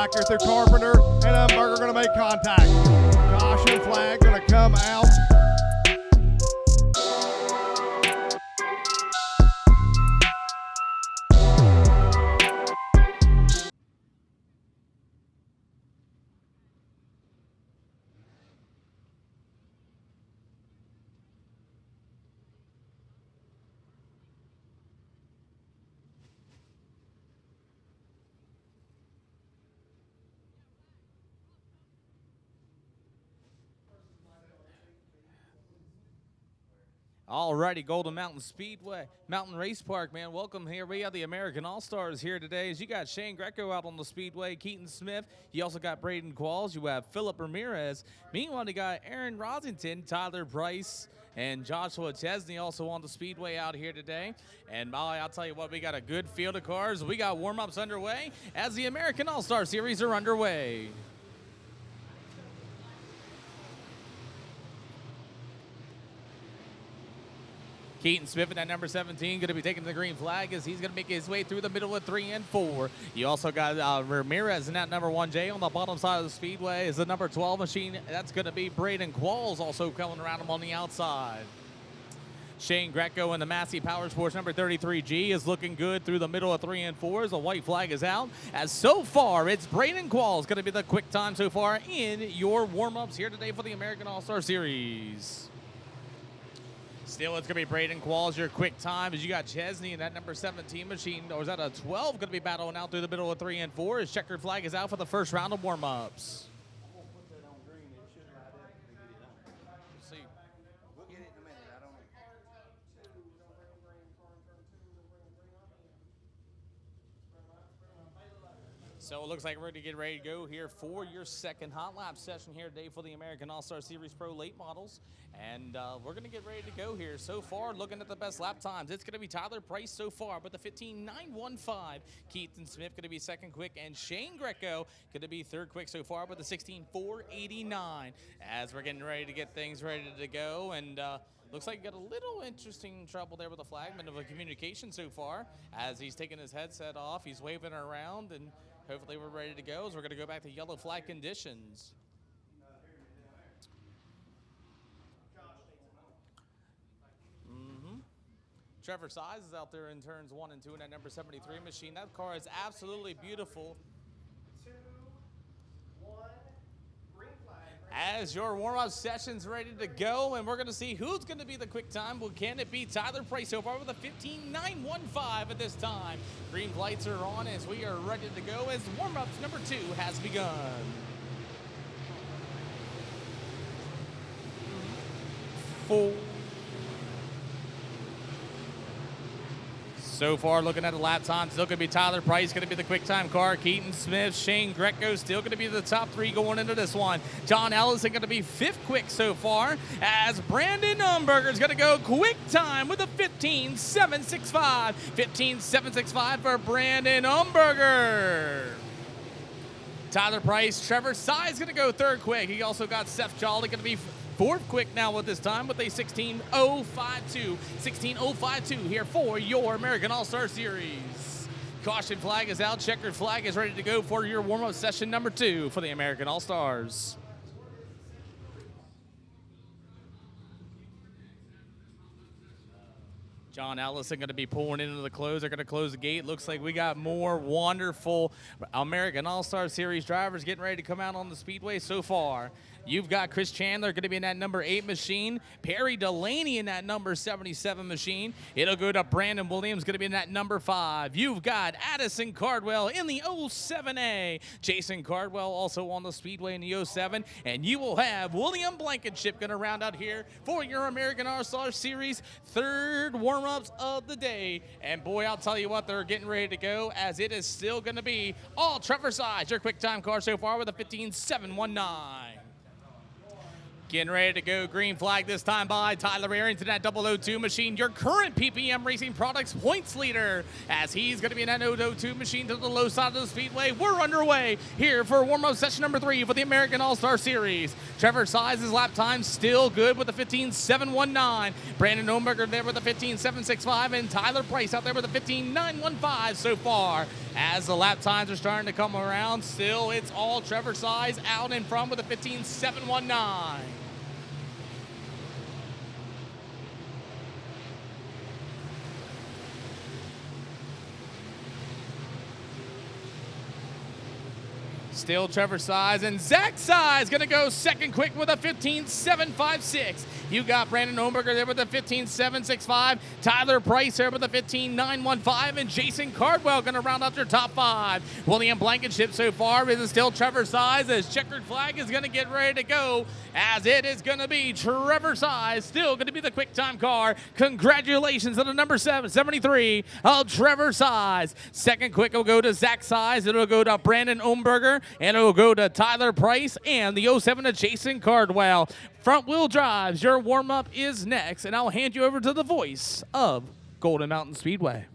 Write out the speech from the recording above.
back here through Carpenter, and Umberger going to make contact. Caution flag going to come out. Alrighty, Golden Mountain Speedway, Mountain Race Park, man. Welcome here. We have the American All-Stars here today. As you got Shane Greco out on the Speedway, Keaton Smith. You also got Braden Qualls. You have Philip Ramirez. Meanwhile, you got Aaron Rosington, Tyler Price, and Joshua Chesney also on the Speedway out here today. And Molly, I'll tell you what, we got a good field of cars. We got warm-ups underway as the American All-Star Series are underway. Keaton Smith in that number 17 going to be taking the green flag as he's going to make his way through the middle of 3 and 4. You also got Ramirez in that number 1J on the bottom side of the Speedway is the number 12 machine. That's going to be Braden Qualls also coming around him on the outside. Shane Greco in the Massey Power Sports number 33G is looking good through the middle of 3 and 4 as the white flag is out. As so far, it's Braden Qualls going to be the quick time so far in your warm-ups here today for the American All-Star Series. Still, it's going to be Braden Qualls, your quick time, as you got Chesney in that number 17 machine, or is that a 12, going to be battling out through the middle of 3 and 4 as checkered flag is out for the first round of warm-ups. We'll see. We'll get it in a minute. I don't know. So it looks like we're going to get ready to go here for your second hot lap session here today for the American All-Star Series Pro late models. And we're going to get ready to go here. So far, looking at the best lap times, it's going to be Tyler Price so far with the 15.915. Keaton Smith going to be second quick, and Shane Greco going to be third quick so far with the 16.489. As we're getting ready to get things ready to go, and looks like you got a little interesting trouble there with the flagman of a communication so far. As he's taking his headset off, he's waving around, and hopefully we're ready to go. As we're going to go back to yellow flag conditions. Trevor Size is out there in turns 1 and 2 in that number 73 machine. That car is absolutely beautiful. 2, 1, green flag. As your warm-up session's ready to go, and we're going to see who's going to be the quick time. Well, can it be Tyler Price so far with a 15.915 at this time? Green lights are on as we are ready to go as warm-ups number 2 has begun. Four. So far, looking at the lap time, still going to be Tyler Price, going to be the quick time car. Keaton Smith, Shane Greco, still going to be the top 3 going into this one. John Ellison going to be 5th quick so far, as Brandon Umberger is going to go quick time with a 15.765. 15.765 for Brandon Umberger. Tyler Price, Trevor Size going to go 3rd quick. He also got Seth Jolly going to be 4th quick now with this time with a 16.052. 16.052 here for your American All-Star Series. Caution flag is out. Checkered flag is ready to go for your warm-up session number 2 for the American All-Stars. John Allison going to be pulling into the close. They're going to close the gate. Looks like we got more wonderful American All-Star Series drivers getting ready to come out on the Speedway so far. You've got Chris Chandler going to be in that number 8 machine. Perry Delaney in that number 77 machine. It'll go to Brandon Williams going to be in that number 5. You've got Addison Cardwell in the 07A. Jason Cardwell also on the Speedway in the 07. And you will have William Blankenship going to round out here for your American All-Star Series 3rd warm-ups of the day. And boy, I'll tell you what, they're getting ready to go as it is still going to be all Trevor Size, your quick time car so far with a 15.719. Getting ready to go green flag this time by Tyler Arrington at 002 machine, your current PPM Racing Products points leader, as he's going to be in that 002 machine to the low side of the speedway. We're underway here for warm-up session number 3 for the American All-Star Series. Trevor Size's lap time still good with a 15.719. Brandon Ohnberger there with a 15.765, and Tyler Price out there with a 15.915 so far. As the lap times are starting to come around, still it's all Trevor Size out in front with a 15.719. Still Trevor Size, and Zach Size going to go second quick with a 15.756. You got Brandon Ohnberger there with a 15.765. Tyler Price there with a 15.915, and Jason Cardwell going to round out their top 5. William Blankenship so far is still Trevor Size, as checkered flag is going to get ready to go, as it is going to be Trevor Size, still going to be the quick time car. Congratulations to the number 73 of Trevor Size. Second quick will go to Zach Size. It'll go to Brandon Ohnberger, and it'll go to Tyler Price and the 07 to Jason Cardwell. Front wheel drives, your warm-up is next, and I'll hand you over to the voice of Golden Mountain Speedway.